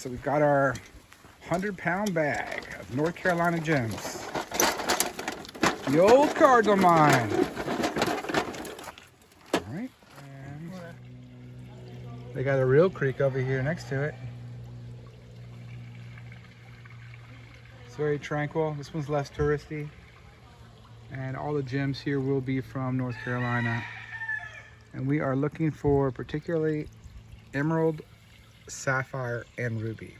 so we've got our 100-pound bag of North Carolina gems. The old Cardinal mine. All right, and they got a real creek over here next to it. It's very tranquil. This one's less touristy. And all the gems here will be from North Carolina. And we are looking for particularly emerald, sapphire, and ruby.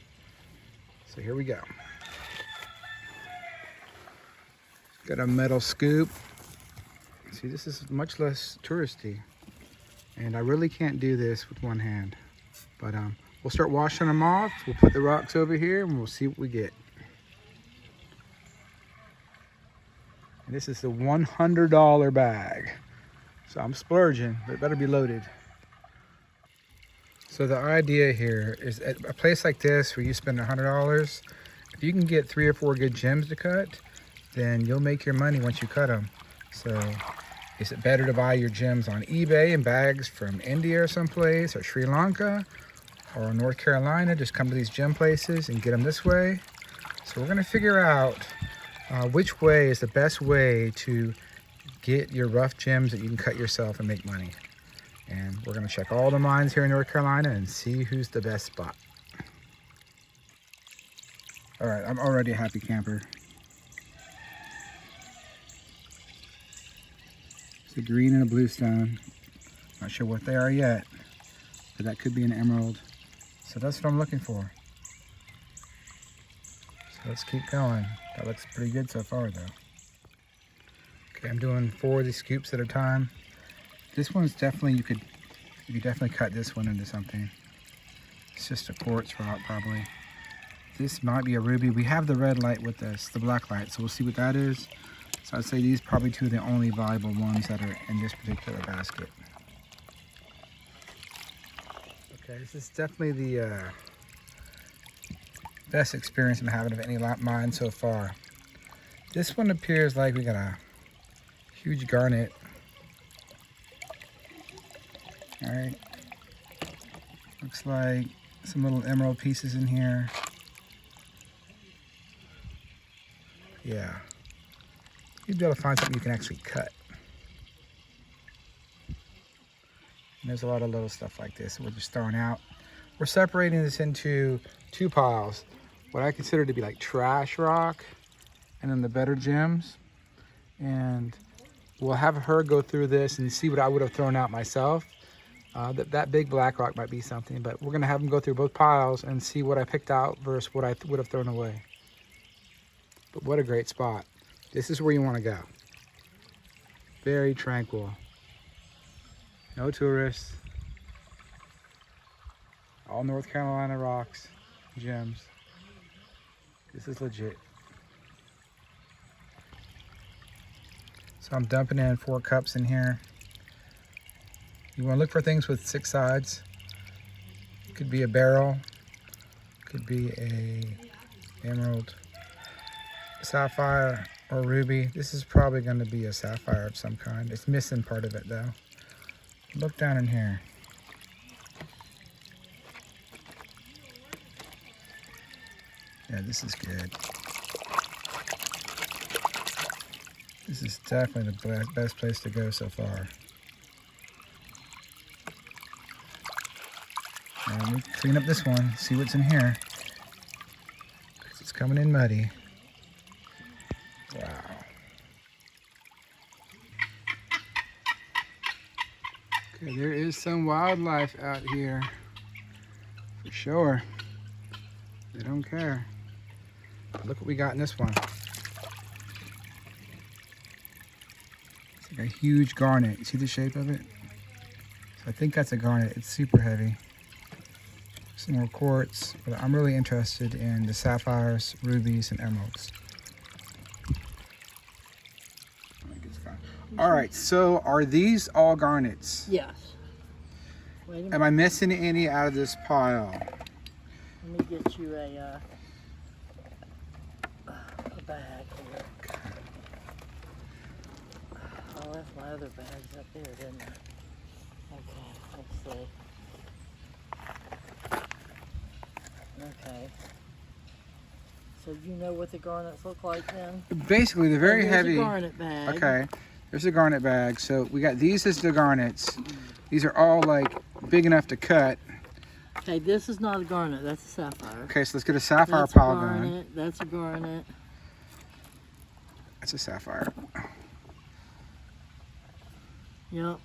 So here we go. Got a metal scoop. See, this is much less touristy. And I really can't do this with one hand. But we'll start washing them off. We'll put the rocks over here and we'll see what we get. And this is the $100 bag. So I'm splurging, but it better be loaded. So the idea here is at a place like this where you spend $100, if you can get 3 or 4 good gems to cut, then you'll make your money once you cut them. So is it better to buy your gems on eBay in bags from India or someplace, or Sri Lanka, or North Carolina? Just come to these gem places and get them this way. So we're gonna figure out which way is the best way to get your rough gems that you can cut yourself and make money. And we're gonna check all the mines here in North Carolina and see who's the best spot. All right, I'm already a happy camper. It's a green and a blue stone. Not sure what they are yet, but that could be an emerald. So that's what I'm looking for. So let's keep going. That looks pretty good so far though. Okay, I'm doing 4 of these scoops at a time. This one's definitely, you could definitely cut this one into something. It's just a quartz rock probably. This might be a ruby. We have the red light with this, the black light, so we'll see what that is. So I'd say these probably 2 of the only valuable ones that are in this particular basket. Okay, this is definitely the best experience I'm having of any mine so far. This one appears like we got a huge garnet. All right, looks like some little emerald pieces in here. Yeah, you'd be able to find something you can actually cut. And there's a lot of little stuff like this that we're just throwing out. We're separating this into 2 piles. What I consider to be like trash rock, and then the better gems. And we'll have her go through this and see what I would have thrown out myself. That big black rock might be something, but we're gonna have them go through both piles and see what I picked out versus what I would have thrown away. But what a great spot. This is where you wanna go. Very tranquil. No tourists. All North Carolina rocks, gems. This is legit. So I'm dumping in 4 cups in here. You want to look for things with 6 sides. Could be a beryl, could be a emerald, sapphire, or ruby. This is probably going to be a sapphire of some kind. It's missing part of it though. Look down in here. Yeah, this is good. This is definitely the best place to go so far. And we clean up this one, see what's in here. It's coming in muddy. Wow. Okay, there is some wildlife out here, for sure. They don't care. Look what we got in this one. It's like a huge garnet. You see the shape of it? So I think that's a garnet. It's super heavy. Some more quartz, but I'm really interested in the sapphires, rubies, and emeralds. All right, so are these all garnets? Yes. Wait a minute. Am I missing any out of this pile? Let me get you a bag here. Okay. I left my other bags up there, didn't I? Okay, let's see. Okay. So do you know what the garnets look like then? Basically, they're very And there's heavy. a garnet bag. Okay, there's a garnet bag. So we got these as the garnets. These are all like big enough to cut. Okay, this is not a garnet. That's a sapphire. Okay, so let's get a sapphire That's pile a going. garnet. That's a garnet. That's a sapphire. Yep.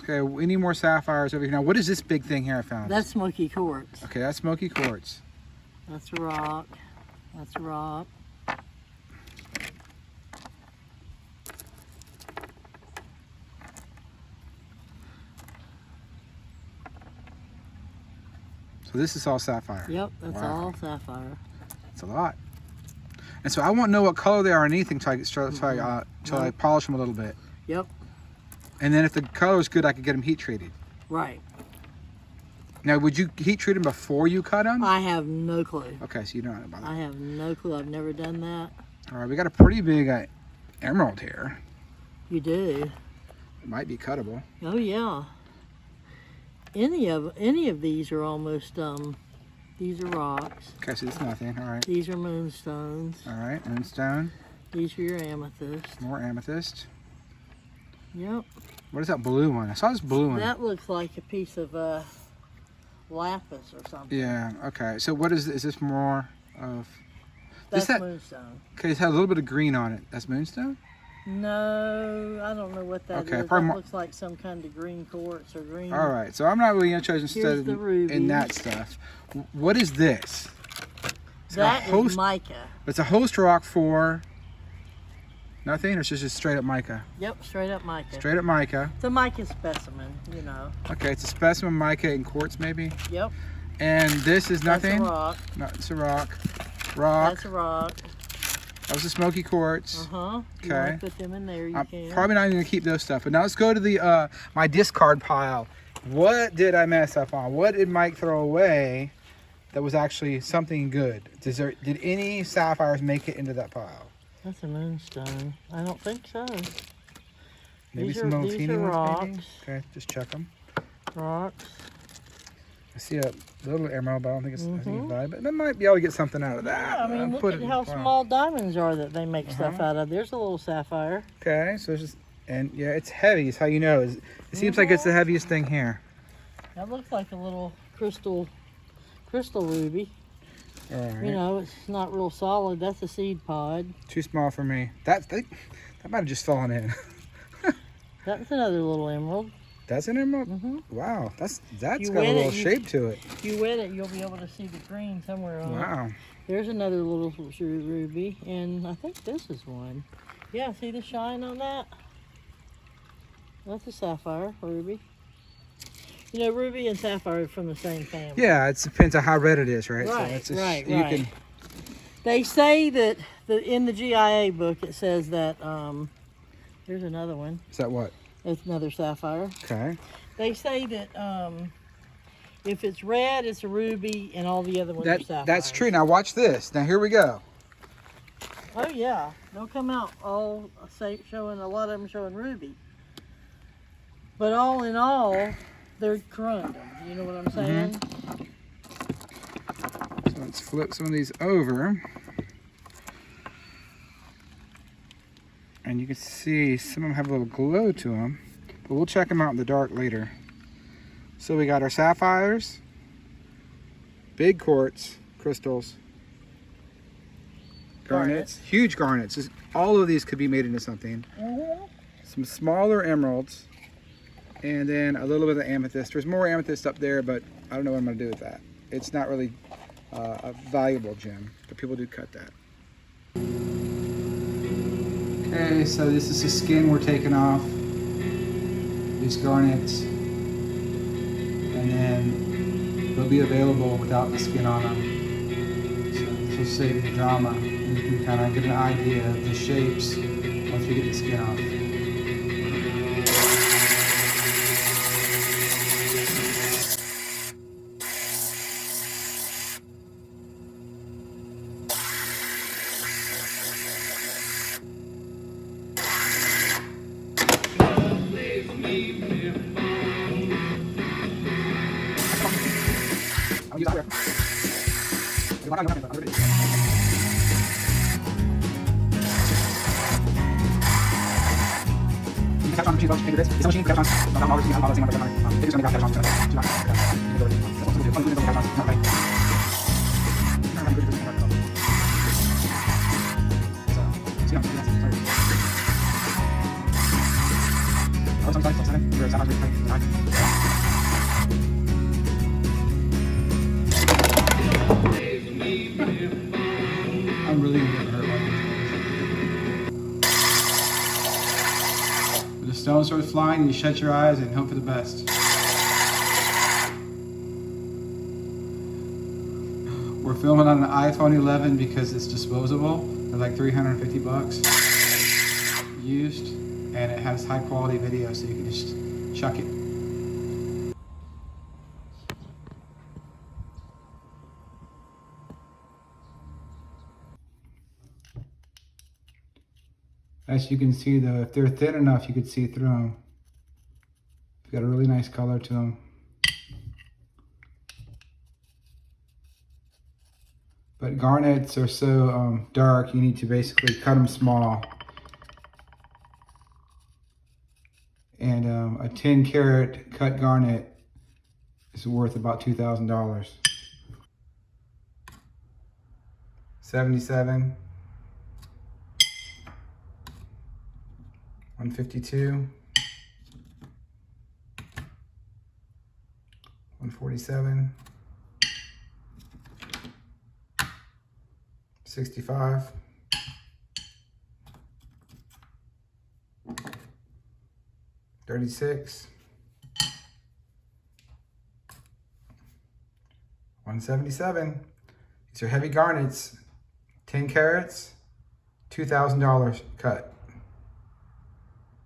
Okay, we need more sapphires over here. Now, what is this big thing here I found? That's smoky quartz. Okay, that's smoky quartz. That's a rock. That's a rock. So this is all sapphire. Yep, that's Wow. all sapphire. It's a lot. And so I won't know what color they are or anything until I polish them a little bit. Yep. And then if the color is good, I could get them heat treated. Right. Now, would you heat treat them before you cut them? I have no clue. Okay, so you don't know about that. I have no clue. I've never done that. All right, we got a pretty big emerald here. You do. It might be cuttable. Oh yeah. Any of these are almost these are rocks. Okay, so it's nothing. All right. These are moonstones. All right, moonstone. These are your amethyst. More amethyst. Yep. What is that blue one? I saw this blue one. That looks like a piece of lapis or something. Yeah. Okay. So what is this more of? That's that- moonstone. Okay, it's had a little bit of green on it. That's moonstone. No, I don't know what that Okay, is. probably That more- looks like some kind of green quartz or green. All right. So I'm not really interested Here's the ruby. in that stuff. What is this? It's got That a host. is mica. It's a host rock for nothing, or it's just straight up mica. Yep, straight up mica. Straight up mica. It's a mica specimen, you know. Okay, it's a specimen mica in quartz maybe. Yep. And this is nothing. That's a rock. No, it's a rock. Rock. That's a rock. That was a smoky quartz. Uh-huh. You Okay. want to put them in there, you I'm can. probably not even gonna keep those stuff. But now let's go to the my discard pile. What did I mess up on? What did Mike throw away that was actually something good? Did any sapphires make it into that pile? That's a moonstone. I don't think so. Maybe These some are- little these teeny are ones maybe? rocks. Okay, just check them. Rocks. I see a little emerald, but I don't think it's Mhm. valuable. But I might be able to get something out of that. Yeah, I mean, I'll look put at it in how the pile. small diamonds are that they make stuff Uh-huh. out of. There's a little sapphire. Okay, so it's just, and yeah, it's heavy. Is how you know. It seems like it's the heaviest thing here. That looks like a little crystal ruby. All right. You know, it's not real solid. That's a seed pod. Too small for me. That might have just fallen in. That's another little emerald. That's an emerald. Mm-hmm. Wow, that's You got a wet it, little you- shape to it. If you wet it, you'll be able to see the green somewhere on it. Wow. There's another little ruby, and I think this is one. Yeah, see the shine on that? That's a sapphire ruby. You know, ruby and sapphire are from the same family. Yeah, it depends on how red it is, right? Right, it's just, right, you right. can. They say that in the GIA book it says that here's another one. Is that what? It's another sapphire. Okay. They say that if it's red, it's a ruby, and all the other ones are sapphires. That's true. Now watch this. Now here we go. Oh yeah, they'll come out all showing a lot of them showing ruby. But all in all, they're corundum. You know what I'm saying? So let's flip some of these over. And you can see some of them have a little glow to them. But we'll check them out in the dark later. So we got our sapphires, big quartz crystals, garnets, huge garnets. All of these could be made into something. Mm-hmm. Some smaller emeralds, and then a little bit of amethyst. There's more amethyst up there, but I don't know what I'm going to do with that. It's not really a valuable gem, but people do cut that. Okay, so this is the skin we're taking off. These garnets, and then they'll be available without the skin on them. So this will save the drama, and you can kind of get an idea of the shapes once we get the skin off. I'll use that reference. You can catch on machine, folks. You can do this. It's a machine, catch on. $1,000. You can have a lot of things like that. It's just going to catch on. That's what we'll do. Catch on. Okay. I'm really gonna get hurt by this. When the stone starts flying, you shut your eyes and hope for the best. We're filming on an iPhone 11 because it's disposable. They're like 350 bucks used, and it has high quality video, so you can just chuck it. As you can see though, if they're thin enough, you could see through them. They've got a really nice color to them. But garnets are so dark, you need to basically cut them small. And a 10 karat cut garnet is worth about $2,000. 77. 152. 147. 65. 36. 177. These are heavy garnets. 10 carats, $2,000 cut.